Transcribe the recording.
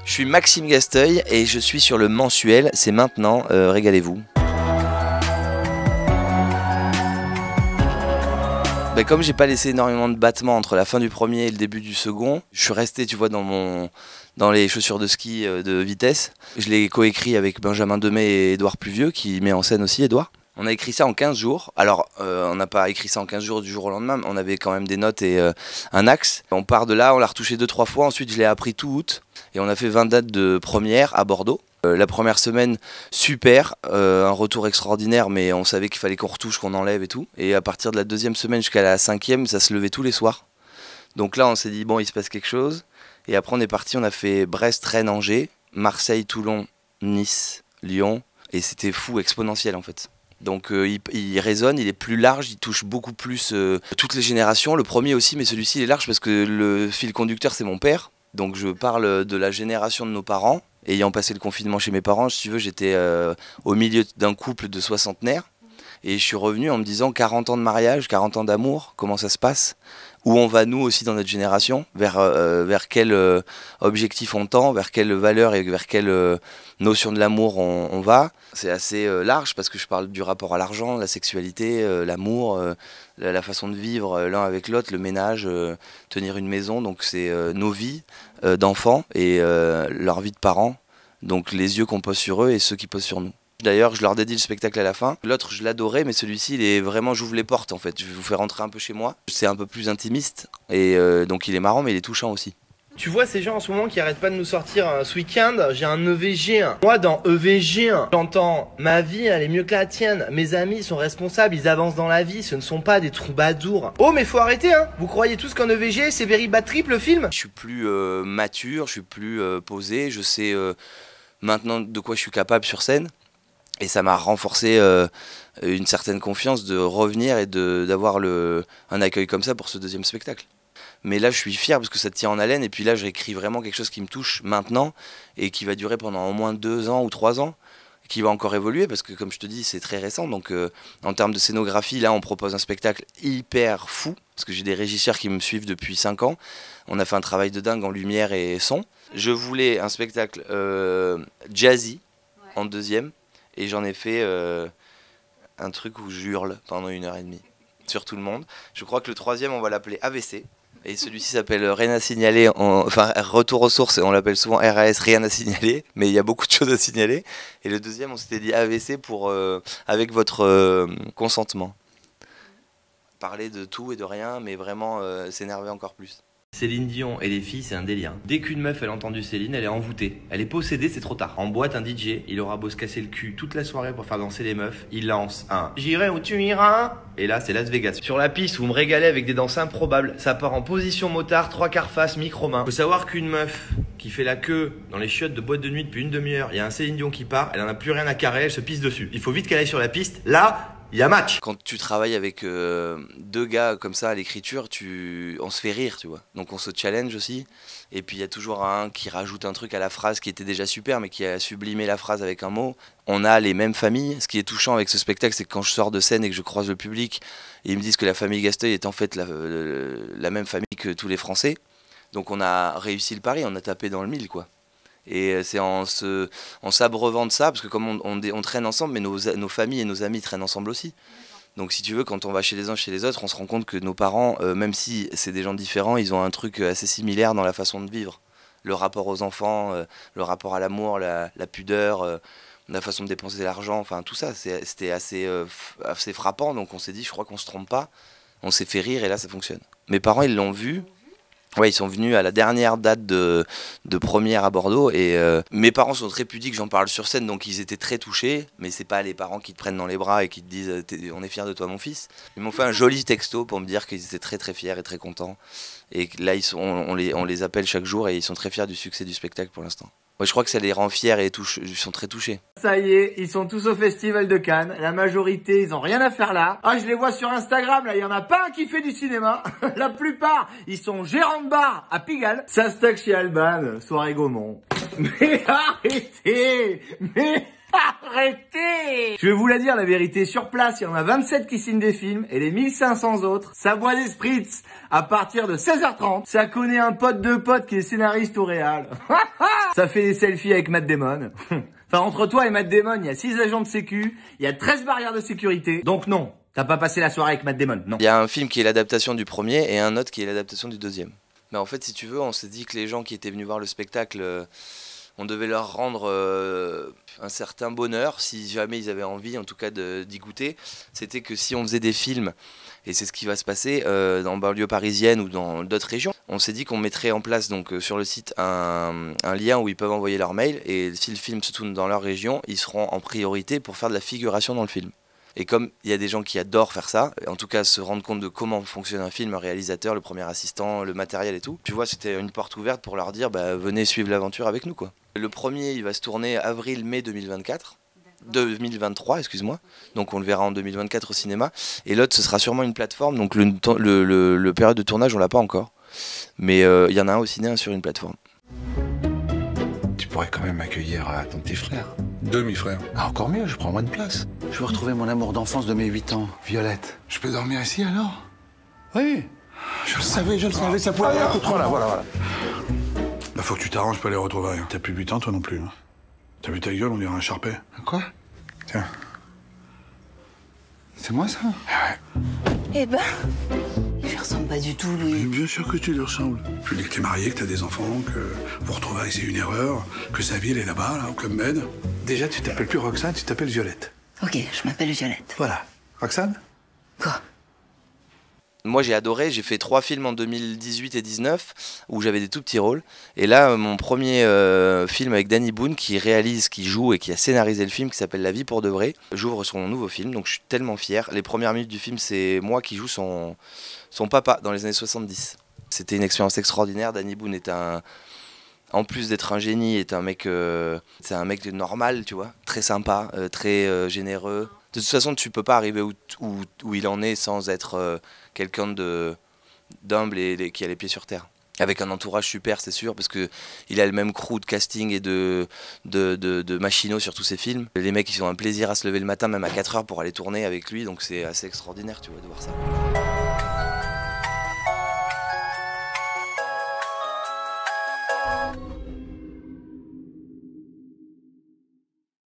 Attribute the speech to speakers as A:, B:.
A: Je suis Maxime Gasteuil et je suis sur le mensuel, c'est maintenant, régalez-vous. Comme j'ai pas laissé énormément de battements entre la fin du premier et le début du second, je suis resté, tu vois, dans les chaussures de ski de vitesse. Je l'ai coécrit avec Benjamin Demey et Édouard Pluvieux, qui met en scène aussi Édouard. On a écrit ça en 15 jours. Alors, on n'a pas écrit ça en 15 jours du jour au lendemain, mais on avait quand même des notes et un axe. On part de là, on l'a retouché 2-3 fois. Ensuite, je l'ai appris tout août. Et on a fait 20 dates de première à Bordeaux. La première semaine, super, un retour extraordinaire, mais on savait qu'il fallait qu'on retouche, qu'on enlève et tout. Et à partir de la deuxième semaine jusqu'à la cinquième, ça se levait tous les soirs. Donc là, on s'est dit, bon, il se passe quelque chose. Et après, on est parti, on a fait Brest, Rennes, Angers, Marseille, Toulon, Nice, Lyon. Et c'était fou, exponentiel en fait. Donc il résonne, il est plus large, il touche beaucoup plus toutes les générations. Le premier aussi, mais celui-ci il est large parce que le fil conducteur c'est mon père. Donc je parle de la génération de nos parents. Ayant passé le confinement chez mes parents, si tu veux, j'étais au milieu d'un couple de soixantenaires. Et je suis revenu en me disant 40 ans de mariage, 40 ans d'amour, comment ça se passe? Où on va nous aussi dans notre génération? Vers quel objectif on tend? Vers quelle valeur et vers quelle notion de l'amour on va? C'est assez large parce que je parle du rapport à l'argent, la sexualité, l'amour, la façon de vivre l'un avec l'autre, le ménage, tenir une maison. Donc c'est nos vies d'enfants et leur vie de parents. Donc les yeux qu'on pose sur eux et ceux qui posent sur nous. D'ailleurs, je leur dédie le spectacle à la fin. L'autre, je l'adorais, mais celui-ci, il est vraiment, j'ouvre les portes en fait. Je vais vous faire rentrer un peu chez moi. C'est un peu plus intimiste et donc il est marrant, mais il est touchant aussi.
B: Tu vois ces gens en ce moment qui arrêtent pas de nous sortir ce week-end, j'ai un EVG. Moi dans EVG, j'entends ma vie elle est mieux que la tienne. Mes amis sont responsables, ils avancent dans la vie, ce ne sont pas des troubadours. Oh mais faut arrêter hein. Vous croyez tous qu'en EVG c'est Very Bad Trip le film?
A: Je suis plus mature, je suis plus posé, je sais maintenant de quoi je suis capable sur scène. Et ça m'a renforcé une certaine confiance de revenir et d'avoir un accueil comme ça pour ce deuxième spectacle. Mais là, je suis fier parce que ça tient en haleine. Et puis là, j'écris vraiment quelque chose qui me touche maintenant et qui va durer pendant au moins 2 ans ou 3 ans, qui va encore évoluer parce que, comme je te dis, c'est très récent. Donc, en termes de scénographie, là, on propose un spectacle hyper fou parce que j'ai des régisseurs qui me suivent depuis 5 ans. On a fait un travail de dingue en lumière et son. Je voulais un spectacle jazzy en deuxième et j'en ai fait un truc où j'hurle pendant 1h30 sur tout le monde. Je crois que le troisième, on va l'appeler AVC. Et celui-ci s'appelle Rien à signaler, enfin Retour aux sources, on l'appelle souvent RAS, Rien à signaler, mais il y a beaucoup de choses à signaler. Et le deuxième, on s'était dit AVC avec votre consentement. Parler de tout et de rien, mais vraiment s'énerver encore plus.
B: Céline Dion et les filles, c'est un délire. Dès qu'une meuf elle a entendu Céline, elle est envoûtée. Elle est possédée, c'est trop tard. En boîte, un DJ, il aura beau se casser le cul toute la soirée pour faire danser les meufs, il lance un J'irai où tu iras. Et là, c'est Las Vegas. Sur la piste, vous me régalez avec des danses improbables. Ça part en position motard, 3/4 face, micro-main. Faut savoir qu'une meuf qui fait la queue dans les chiottes de boîte de nuit depuis une demi-heure, il y a un Céline Dion qui part, elle en a plus rien à carrer, elle se pisse dessus. Il faut vite qu'elle aille sur la piste. Là, il y a match.
A: Quand tu travailles avec 2 gars comme ça à l'écriture, on se fait rire, tu vois. Donc on se challenge aussi. Et puis il y a toujours un qui rajoute un truc à la phrase qui était déjà super, mais qui a sublimé la phrase avec un mot. On a les mêmes familles. Ce qui est touchant avec ce spectacle, c'est que quand je sors de scène et que je croise le public, ils me disent que la famille Gasteuil est en fait la même famille que tous les Français. Donc on a réussi le pari, on a tapé dans le mille, quoi. Et c'est en s'abreuvant de ça, parce que comme on traîne ensemble, mais nos familles et nos amis traînent ensemble aussi. Donc si tu veux, quand on va chez les uns, chez les autres, on se rend compte que nos parents, même si c'est des gens différents, ils ont un truc assez similaire dans la façon de vivre. Le rapport aux enfants, le rapport à l'amour, la pudeur, la façon de dépenser l'argent, enfin tout ça, c'était assez frappant. Donc on s'est dit, je crois qu'on se trompe pas. On s'est fait rire et là ça fonctionne. Mes parents, ils l'ont vu. Ouais, ils sont venus à la dernière date de première à Bordeaux et mes parents sont très pudiques, j'en parle sur scène, donc ils étaient très touchés, mais c'est pas les parents qui te prennent dans les bras et qui te disent on est fiers de toi mon fils. Ils m'ont fait un joli texto pour me dire qu'ils étaient très très fiers et très contents et là on les appelle chaque jour et ils sont très fiers du succès du spectacle pour l'instant. Ouais, je crois que ça les rend fiers et ils sont très touchés.
B: Ça y est, ils sont tous au festival de Cannes. La majorité, ils ont rien à faire là. Ah, je les vois sur Instagram, là, il y en a pas un qui fait du cinéma. La plupart, ils sont gérants de bar à Pigalle. Ça stack chez Alban, soirée Gaumont. Mais arrêtez! Mais
C: Arrêtez! Je vais vous la dire, la vérité. Sur place, il y en a 27 qui signent des films et les 1500 autres, ça boit des spritz à partir de 16h30. Ça connaît un pote de pote qui est scénariste au réal. Ça fait des selfies avec Matt Damon. Enfin, entre toi et Matt Damon, il y a 6 agents de sécu, il y a 13 barrières de sécurité. Donc non, t'as pas passé la soirée avec Matt Damon, non.
A: Il y a un film qui est l'adaptation du premier et un autre qui est l'adaptation du deuxième. Mais en fait, si tu veux, on s'est dit que les gens qui étaient venus voir le spectacle, on devait leur rendre un certain bonheur, si jamais ils avaient envie, en tout cas, d'y goûter. C'était que si on faisait des films, et c'est ce qui va se passer dans banlieue parisienne ou dans d'autres régions, on s'est dit qu'on mettrait en place donc sur le site un lien où ils peuvent envoyer leur mail, et si le film se tourne dans leur région, ils seront en priorité pour faire de la figuration dans le film. Et comme il y a des gens qui adorent faire ça, en tout cas se rendre compte de comment fonctionne un film, un réalisateur, le premier assistant, le matériel et tout, tu vois, c'était une porte ouverte pour leur dire venez suivre l'aventure avec nous, quoi. Le premier, il va se tourner avril-mai 2024. 2023, excuse-moi. Donc on le verra en 2024 au cinéma. Et l'autre, ce sera sûrement une plateforme. Donc le période de tournage, on l'a pas encore. Mais il y en a un au ciné, un sur une plateforme.
D: Tu pourrais quand même accueillir ton petit frère.
E: Demi-frère.
D: Ah, encore mieux, je prends moins de place. Je veux retrouver mon amour d'enfance de mes 8 ans, Violette.
E: Je peux dormir ici alors?
D: Oui.
E: Je le savais, ça pouvait aller contre
D: Voilà, voilà.
E: Bah faut que tu t'arranges pour les retrouver. T'as plus 8 ans toi non plus. Hein. T'as vu ta gueule, on dirait un charpet.
D: Quoi?
E: Tiens.
D: C'est moi ça?
F: Eh ben, il lui ressemble pas du tout,
E: Mais
F: lui.
E: bien sûr que tu lui ressembles. Je lui dis que t'es marié, que t'as des enfants, que vous retrouver c'est une erreur, que sa vie elle est là-bas, là, au Club Med.
D: Déjà, tu t'appelles plus Roxane, tu t'appelles Violette.
F: Ok, je m'appelle Violette.
D: Voilà. Roxane?
F: Quoi?
A: Moi j'ai adoré, j'ai fait 3 films en 2018 et 2019 où j'avais des tout petits rôles. Et là mon premier film avec Danny Boone qui réalise, qui joue et qui a scénarisé le film qui s'appelle La vie pour de vrai. J'ouvre son nouveau film, donc je suis tellement fier. Les premières minutes du film c'est moi qui joue son papa dans les années 70. C'était une expérience extraordinaire. Danny Boone est en plus d'être un génie, est un mec, c'est un mec normal, tu vois, très sympa, très généreux. De toute façon, tu peux pas arriver où il en est sans être quelqu'un d'humble et qui a les pieds sur terre. Avec un entourage super, c'est sûr, parce que il a le même crew de casting et de machinaux sur tous ses films. Les mecs, ils ont un plaisir à se lever le matin, même à 4h pour aller tourner avec lui, donc c'est assez extraordinaire, tu vois, de voir ça.